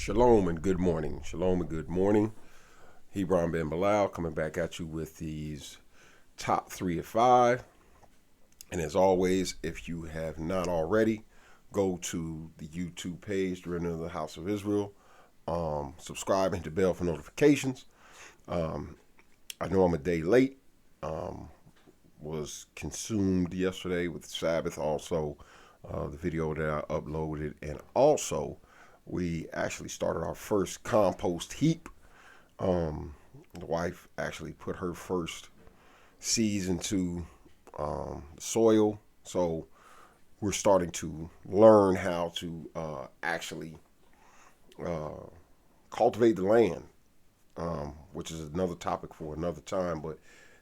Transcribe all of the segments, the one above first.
Shalom and good morning. Shalom and good morning. Hebron ben Bilal coming back at you with these top 3 of 5. And as always, if you have not already, go to the YouTube page, the Remnant of the House of Israel. Subscribe and hit the bell for notifications. I know I'm a day late. Was consumed yesterday with Sabbath. Also, the video that I uploaded. And also, we actually started our first compost heap. The wife actually put her first seeds into soil. So we're starting to learn how to actually cultivate the land, which is another topic for another time. But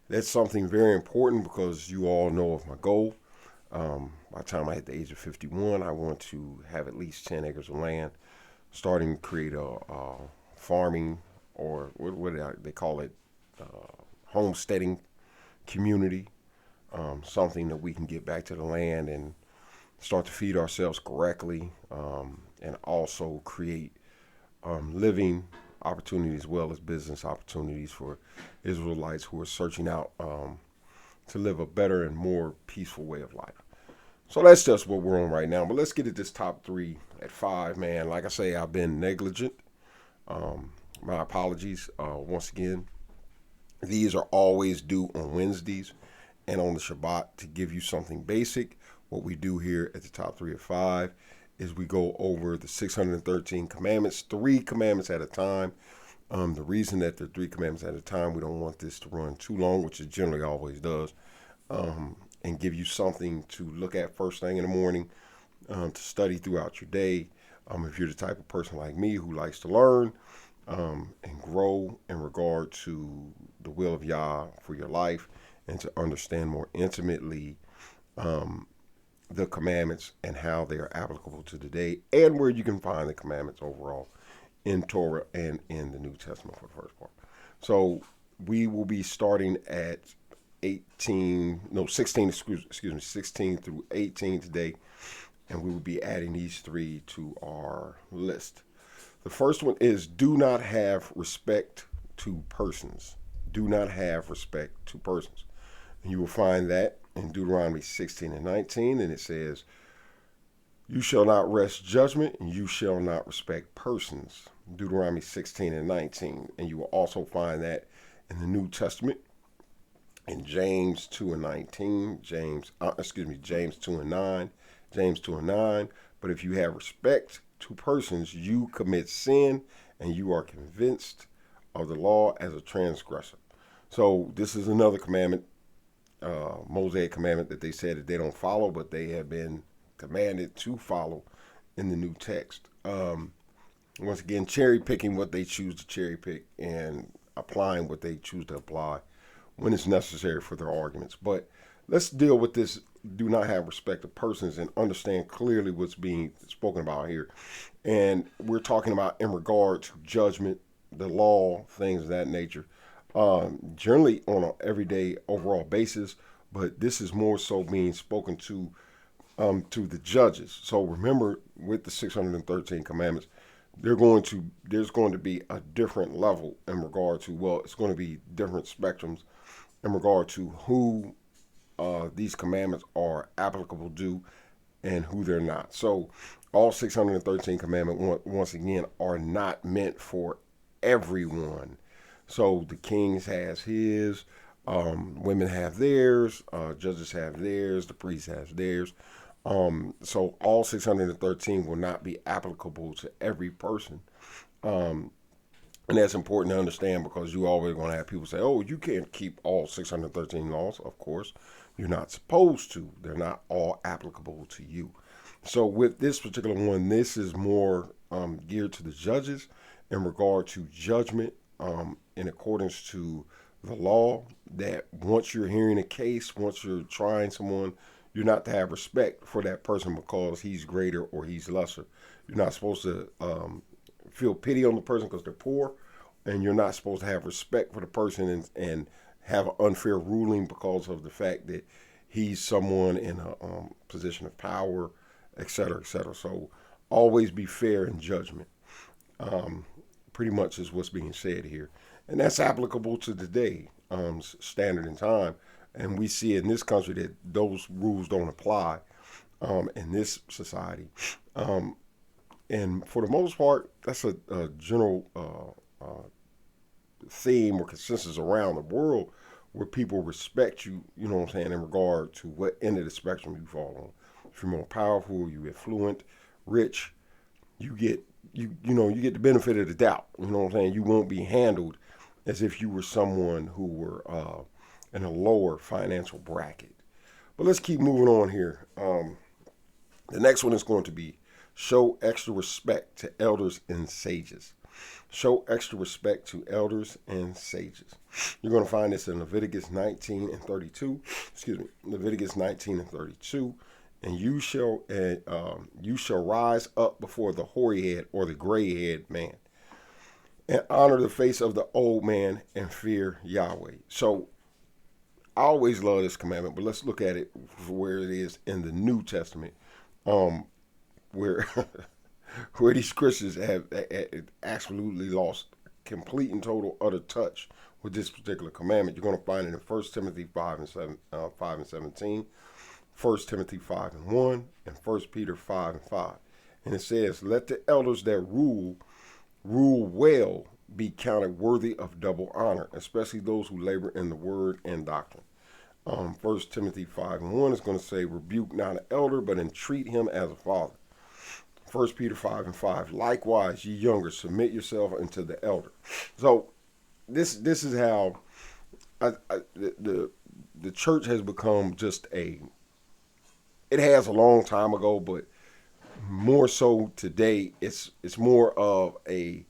that's something very important because you all know of my goal. By the time I hit the age of 51, I want to have at least 10 acres of land, starting to create a farming, or what they call it, homesteading community, something that we can get back to the land and start to feed ourselves correctly, and also create living opportunities as well as business opportunities for Israelites who are searching out to live a better and more peaceful way of life. So that's just what we're on right now. But let's get at this top 3 at 5, man. Like I say, I've been negligent. My apologies. Once again, these are always due on Wednesdays and on the Shabbat to give you something basic. What we do here at the top 3 of 5 is we go over the 613 commandments, 3 commandments at a time. The reason that they're 3 commandments at a time, we don't want this to run too long, which it generally always does, and give you something to look at first thing in the morning, to study throughout your day. If you're the type of person like me who likes to learn and grow in regard to the will of Yah for your life and to understand more intimately the commandments and how they are applicable to today and where you can find the commandments overall in Torah and in the New Testament for the first part. So we will be starting at 16 through 18 today, and we will be adding these 3 to our list. The first one is do not have respect to persons. Do not have respect to persons. And you will find that in Deuteronomy 16 and 19, and it says, you shall not wrest judgment, and you shall not respect persons. Deuteronomy 16 and 19. And you will also find that in the New Testament in James 2 and 19, James 2 and 9, James 2 and 9. But if you have respect to persons, you commit sin, and you are convinced of the law as a transgressor. So this is another commandment, Mosaic commandment that they said that they don't follow, but they have been commanded to follow in the new text. Once again, cherry picking what they choose to cherry pick and applying what they choose to apply when it's necessary for their arguments. But let's deal with this do not have respect of persons and understand clearly what's being spoken about here. And we're talking about in regard to judgment, the law, things of that nature, generally on an everyday overall basis, but this is more so being spoken to the judges. So remember, with the 613 commandments, there's going to be a different level in regard to, it's going to be different spectrums in regard to who these commandments are applicable to and who they're not. So all 613 commandments, once again, are not meant for everyone. So the kings has his, women have theirs, judges have theirs, the priest has theirs. So all 613 will not be applicable to every person. And that's important to understand because you always going to have people say, oh, you can't keep all 613 laws. Of course, you're not supposed to. They're not all applicable to you. So with this particular one, this is more geared to the judges in regard to judgment in accordance to the law, that once you're hearing a case, once you're trying someone, you're not to have respect for that person because he's greater or he's lesser. You're not supposed to feel pity on the person because they're poor, and you're not supposed to have respect for the person and have an unfair ruling because of the fact that he's someone in a position of power, et cetera, et cetera. So always be fair in judgment. Pretty much is what's being said here. And that's applicable to today, standard and time. And we see in this country that those rules don't apply in this society. Um, and for the most part, that's a general theme or consensus around the world where people respect you, you know what I'm saying, in regard to what end of the spectrum you fall on. If you're more powerful, you affluent, rich, you get you get the benefit of the doubt. You know what I'm saying? You won't be handled as if you were someone who were in a lower financial bracket. But let's keep moving on here. The next one is going to be show extra respect to elders and sages. Show extra respect to elders and sages. You're going to find this in Leviticus 19 and 32. Excuse me, Leviticus 19 and 32. And you shall rise up before the hoary head or the gray head man, and honor the face of the old man and fear Yahweh. So I always love this commandment, but let's look at it for where it is in the New Testament, where where these Christians have absolutely lost complete and total utter touch with this particular commandment. You're going to find it in 1 Timothy 5 and 5 and 17, 1 Timothy 5 and 1, and 1 Peter 5 and 5. And it says, let the elders that rule well be counted worthy of double honor, especially those who labor in the word and doctrine. 1 Timothy 5 and 1 is going to say, rebuke not an elder, but entreat him as a father. 1 Peter 5 and 5, likewise, ye younger, submit yourself unto the elder. So this is how the church has become just it has a long time ago, but more so today, it's more of a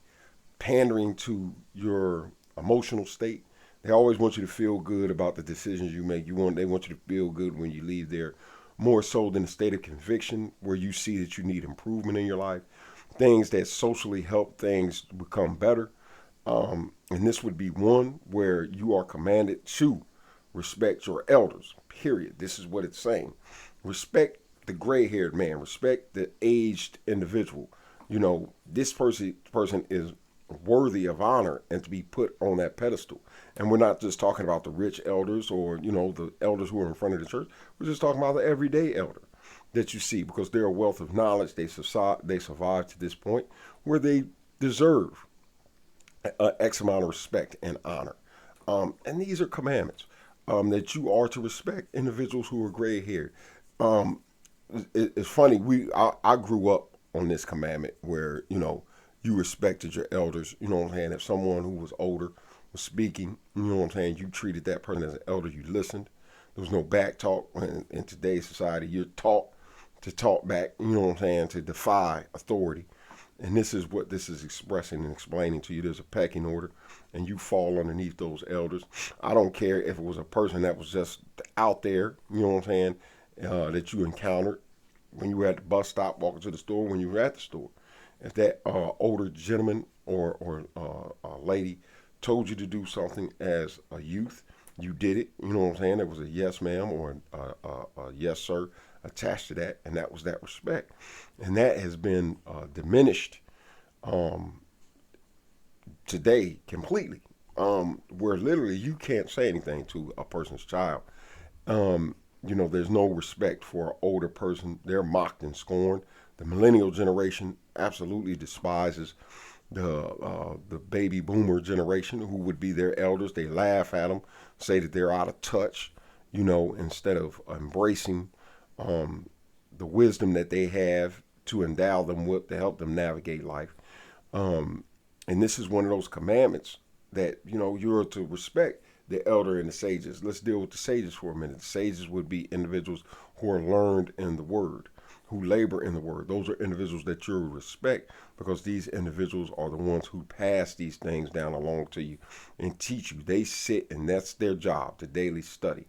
pandering to your emotional state. They always want you to feel good about the decisions you make. They want you to feel good when you leave there, more so than a state of conviction where you see that you need improvement in your life, things that socially help things become better. And this would be one where you are commanded to respect your elders, period. This is what it's saying. Respect the gray-haired man. Respect the aged individual. This person is worthy of honor and to be put on that pedestal. And we're not just talking about the rich elders or, the elders who are in front of the church. We're just talking about the everyday elder that you see, because they're a wealth of knowledge. They survived to this point where they deserve X amount of respect and honor. And these are commandments that you are to respect individuals who are gray haired. It's funny. I grew up on this commandment where you respected your elders. You know what I'm saying? If someone who was older was speaking, you know what I'm saying, you treated that person as an elder. You listened. There was no back talk. In today's society, you're taught to talk back. You know what I'm saying? To defy authority. And this is what this is expressing and explaining to you. There's a pecking order, and you fall underneath those elders. I don't care if it was a person that was just out there, you know what I'm saying, that you encountered when you were at the bus stop, walking to the store, when you were at the store. If that older gentleman or lady told you to do something as a youth, you did it. You know what I'm saying? There was a yes, ma'am, or a yes, sir attached to that, and that was that respect. And that has been diminished today completely, where literally you can't say anything to a person's child. There's no respect for an older person. They're mocked and scorned. The millennial generation absolutely despises the baby boomer generation, who would be their elders. They laugh at them, say that they're out of touch, instead of embracing the wisdom that they have to endow them with to help them navigate life. And this is one of those commandments that, you're to respect the elder and the sages. Let's deal with the sages for a minute. The sages would be individuals who are learned in the word, who labor in the word. Those are individuals that you respect, because these individuals are the ones who pass these things down along to you and teach you. They sit, and that's their job, to daily study,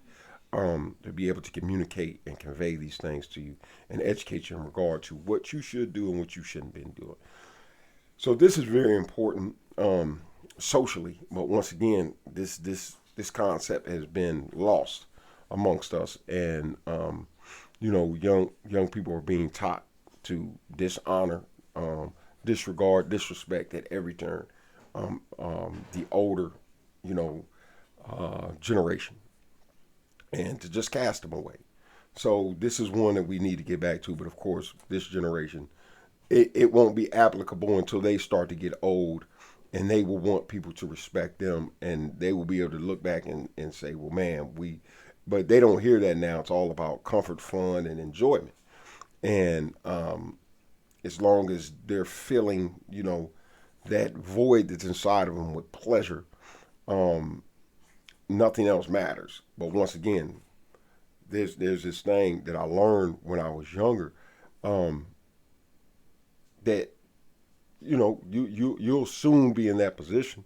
to be able to communicate and convey these things to you and educate you in regard to what you should do and what you shouldn't be doing. So this is very important socially, but once again, this concept has been lost amongst us, and young people are being taught to dishonor disregard, disrespect at every turn. The older, you know, generation, and to just cast them away. So this is one that we need to get back to. But of course, this generation, it won't be applicable until they start to get old, and they will want people to respect them, and they will be able to look back and say, well, man, but they don't hear that now. It's all about comfort, fun, and enjoyment. And as long as they're filling, that void that's inside of them with pleasure, nothing else matters. But once again, there's this thing that I learned when I was younger, that you'll soon be in that position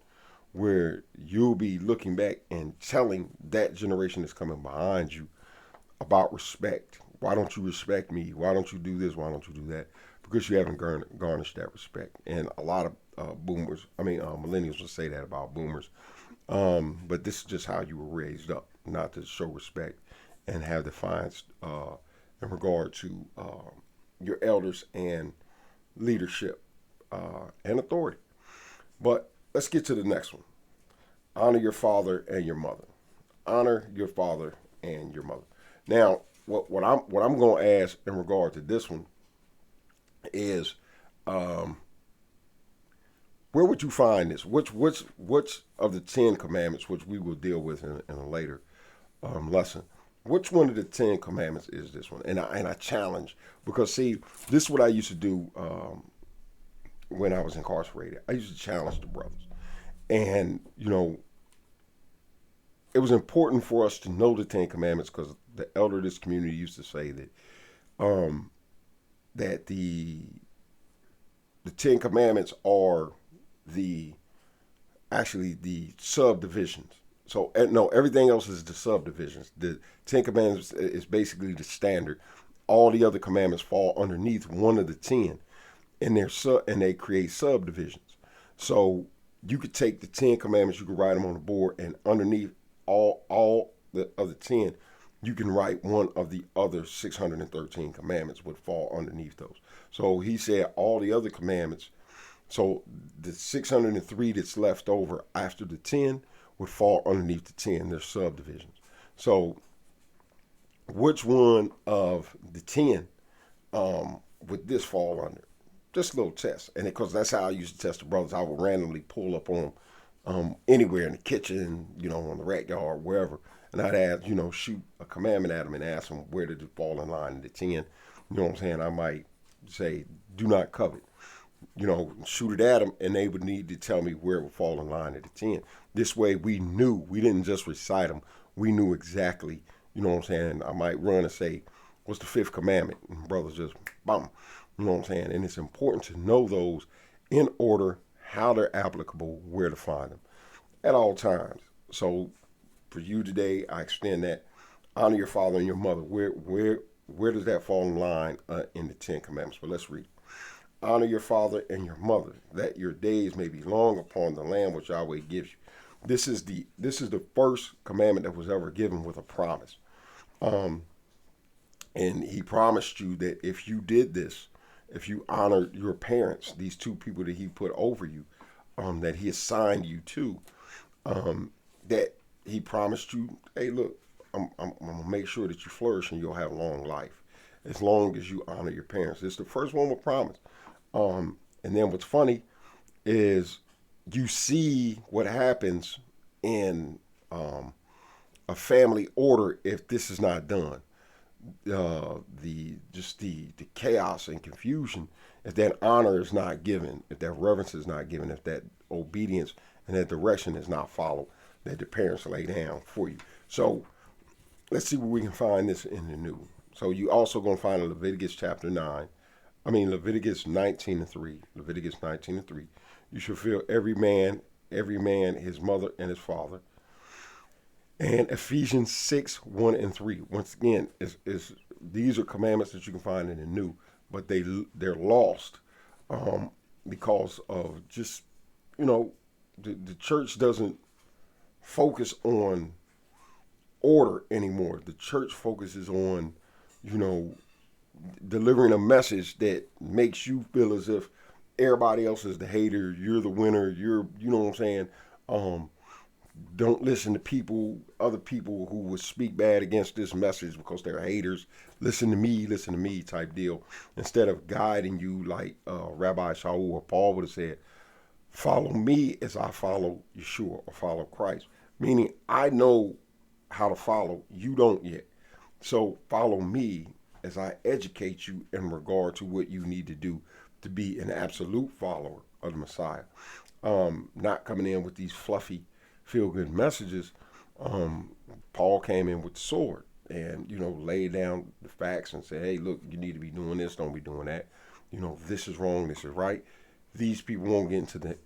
where you'll be looking back and telling that generation that's coming behind you about respect. Why don't you respect me? Why don't you do this? Why don't you do that? Because you haven't garnished that respect. And a lot of millennials will say that about boomers. But this is just how you were raised up, not to show respect and have defiance in regard to your elders and leadership and authority. But let's get to the next one. Honor your father and your mother. Honor your father and your mother. Now, what I'm going to ask in regard to this one is, where would you find this? Which of the 10 commandments, which we will deal with in a later lesson, which one of the 10 commandments is this one? And I challenge, because see, this is what I used to do when I was incarcerated. I used to challenge the brothers, and it was important for us to know the 10 commandments, because the elder of this community used to say that that the 10 commandments are actually the subdivisions. So no, everything else is the subdivisions. The 10 commandments is basically the standard. All the other commandments fall underneath one of the 10, and they create subdivisions. So you could take the 10 commandments, you could write them on the board, and underneath all the other 10, you can write one of the other 613 commandments would fall underneath those. So he said all the other commandments, so the 603 that's left over after the 10 would fall underneath the 10. They're subdivisions. So which one of the 10 would this fall under? Just a little test. And because that's how I used to test the brothers. I would randomly pull up on anywhere in the kitchen, on the rack yard, wherever. And I'd ask, shoot a commandment at them and ask them where did it fall in line in the 10. You know what I'm saying? I might say, do not covet. Shoot it at them, and they would need to tell me where it would fall in line at the 10. This way we didn't just recite them. We knew exactly, you know what I'm saying? I might run and say, what's the 5th commandment? And brothers just, bam, you know what I'm saying? And it's important to know those in order, how they're applicable, where to find them at all times. So for you today, I extend that. Honor your father and your mother. Where does that fall in line in the 10 commandments? But let's read. Honor your father and your mother, that your days may be long upon the land which Yahweh gives you. This is the first commandment that was ever given with a promise. And he promised you that if you did this, if you honored your parents, these 2 people that he put over you, that he assigned you to, that he promised you, hey, look, I'm going to make sure that you flourish and you'll have long life as long as you honor your parents. It's the first one with promise. And then what's funny is you see what happens in a family order if this is not done. The chaos and confusion if that honor is not given, if that reverence is not given, if that obedience and that direction is not followed that the parents lay down for you. So let's see where we can find this in the new. So you also going to find in Leviticus 19:3. Leviticus 19:3. You shall fill every man his mother and his father. And Ephesians 6:1-3. Once again, these are commandments that you can find in the new, but they're lost because of just the church doesn't focus on order anymore. The church focuses on delivering a message that makes you feel as if everybody else is the hater. You're the winner. You know what I'm saying? Um, don't listen to other people who would speak bad against this message because they're haters. Listen to me type deal. Instead of guiding you like Rabbi Shaul or Paul would have said, follow me as I follow Yeshua or follow Christ. Meaning, I know how to follow. You don't yet. So follow me as I educate you in regard to what you need to do to be an absolute follower of the Messiah. Not coming in with these fluffy, feel-good messages. Paul came in with the sword and, laid down the facts and said, hey, look, you need to be doing this, don't be doing that. This is wrong, this is right. These people won't get into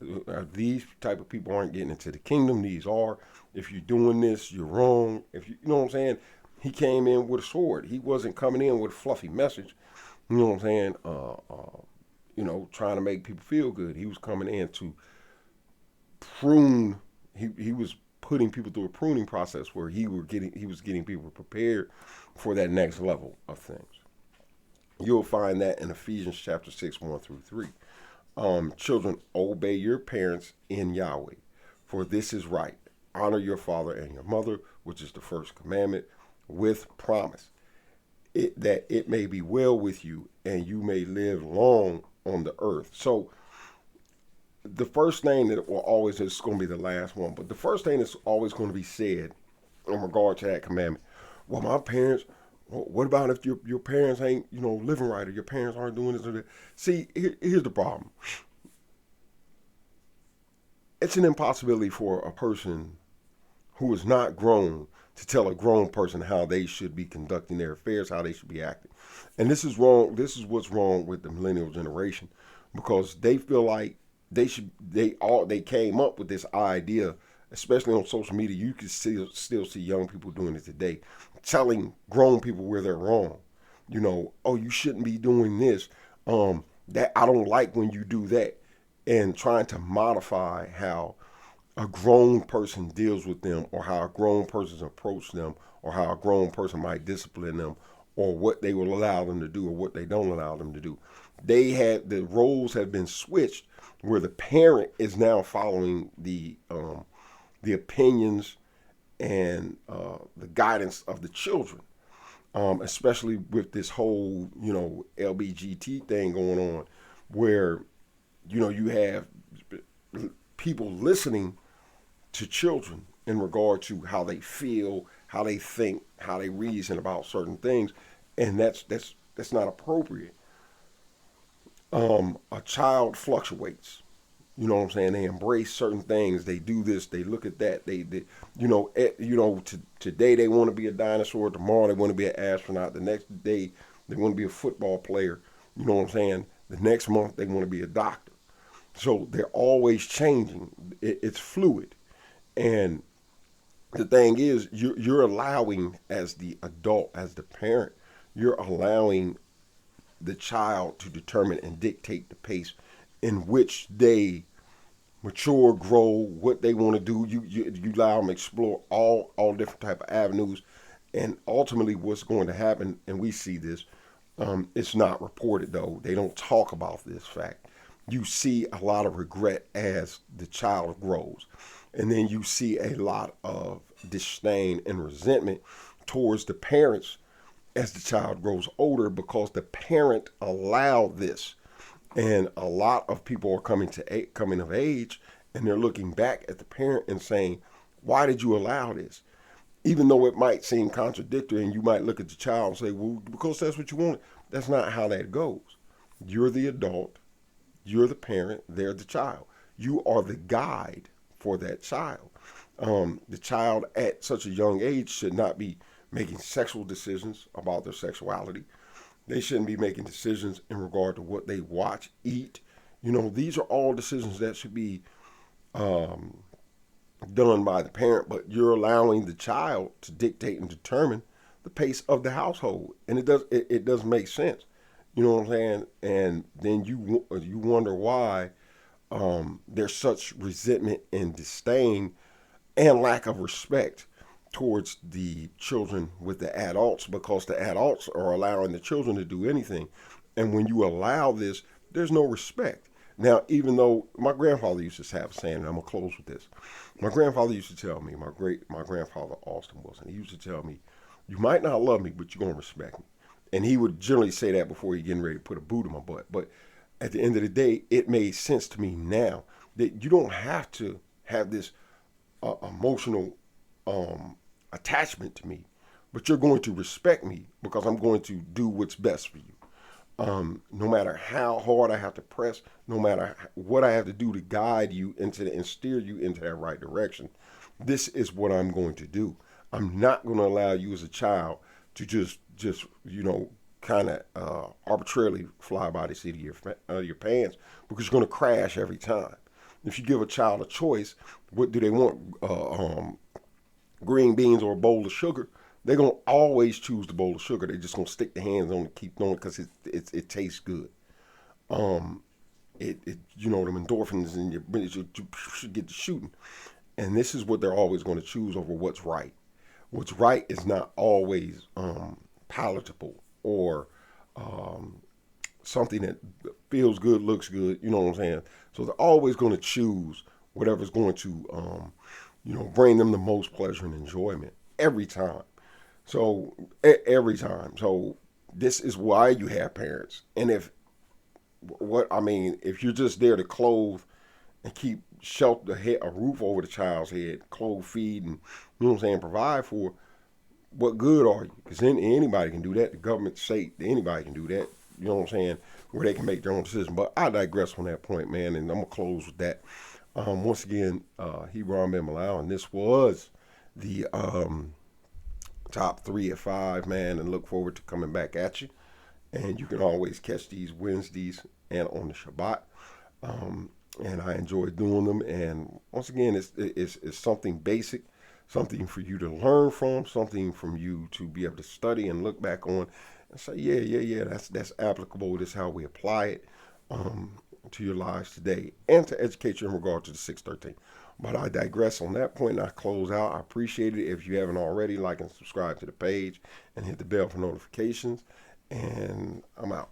these type of people aren't getting into the kingdom. These are. If you're doing this, you're wrong. You know what I'm saying? He came in with a sword. He wasn't coming in with a fluffy message. You know what I'm saying? Trying to make people feel good. He was coming in to prune. He was putting people through a pruning process where he was getting people prepared for that next level of things. You'll find that in Ephesians chapter 6, 1-3. Children, obey your parents in Yahweh, for this is right. Honor your father and your mother, which is the first commandment, with promise, that it may be well with you and you may live long on the earth. So the first thing that will always, is going to be the last one, but the first thing that's always going to be said in regard to that commandment, well, my parents, what about if your parents ain't, living right, or your parents aren't doing this or that? See, here's the problem. It's an impossibility for a person who is not grown to tell a grown person how they should be conducting their affairs, how they should be acting. And this is wrong. This is what's wrong with the millennial generation, because they feel like they came up with this idea, especially on social media. You can still see young people doing it today, telling grown people where they're wrong. Oh, you shouldn't be doing this. That I don't like when you do that, and trying to modify how a grown person deals with them, or how a grown person approach them, or how a grown person might discipline them, or what they will allow them to do or what they don't allow them to do. The roles have been switched, where the parent is now following the opinions and the guidance of the children, especially with this whole LBGT thing going on, where you have people listening to children in regard to how they feel, how they think, how they reason about certain things, and that's not appropriate. A child fluctuates. You know what I'm saying? They embrace certain things. They do this. They look at that. Today they want to be a dinosaur. Tomorrow they want to be an astronaut. The next day they want to be a football player. You know what I'm saying? The next month they want to be a doctor. So they're always changing. It's fluid. And the thing is, you're allowing, as the adult, as the parent, you're allowing the child to determine and dictate the pace in which they mature, grow, what they want to do. You allow them to explore all different type of avenues, and ultimately, what's going to happen, and we see this, it's not reported though. They don't talk about this fact. You see a lot of regret as the child grows, and then you see a lot of disdain and resentment towards the parents as the child grows older, because the parent allowed this. And a lot of people are coming of age, and they're looking back at the parent and saying, why did you allow this? Even though it might seem contradictory, and you might look at the child and say, well, because that's what you wanted. That's not how that goes. You're the adult, you're the parent, they're the child. You are the guide for that child. The child at such a young age should not be making sexual decisions about their sexuality. They shouldn't be making decisions in regard to what they watch, eat. These are all decisions that should be done by the parent, but you're allowing the child to dictate and determine the pace of the household. And it does make sense. You know what I'm saying? And then you wonder why there's such resentment and disdain and lack of respect towards the children with the adults, because the adults are allowing the children to do anything. And when you allow this, there's no respect. Now, even though my grandfather used to have a saying, and I'm gonna close with this. My grandfather used to tell me, my grandfather Austin Wilson, he used to tell me, "You might not love me, but you're gonna respect me." And he would generally say that before he getting ready to put a boot in my butt. But at the end of the day, it made sense to me now that you don't have to have this emotional attachment to me, but you're going to respect me because I'm going to do what's best for you. No matter how hard I have to press, no matter what I have to do to guide you and steer you into that right direction, this is what I'm going to do. I'm not going to allow you as a child to just kind of arbitrarily fly by the seat of your pants, because you're going to crash every time. If you give a child a choice, what do they want? Green beans or a bowl of sugar? They're gonna always choose the bowl of sugar. They're just gonna stick their hands on it and keep doing it because it tastes good. Um, them endorphins in your brain should get to shooting, and this is what they're always going to choose over what's right. What's right is not always palatable or something that feels good, looks good. You know what I'm saying? So they're always going to choose whatever's going to bring them the most pleasure and enjoyment every time. So every time. So this is why you have parents. And if you're just there to clothe and keep a roof over the child's head, clothe, feed, and provide for, what good are you? Because anybody can do that. The government, state, anybody can do that. You know what I'm saying? Where they can make their own decision. But I digress on that point, man, and I'm gonna close with that. Once again, Hebron Ben Bilal, and this was the top 3 at 5, man, and look forward to coming back at you. And you can always catch these Wednesdays and on the Shabbat. And I enjoy doing them. And once again, it's something basic, something for you to learn from, something from you to be able to study and look back on and say, yeah, that's applicable. This is how we apply it to your lives today and to educate you in regard to the 613. But I digress on that point, and I close out. I appreciate it. If you haven't already, like and subscribe to the page and hit the bell for notifications. And I'm out.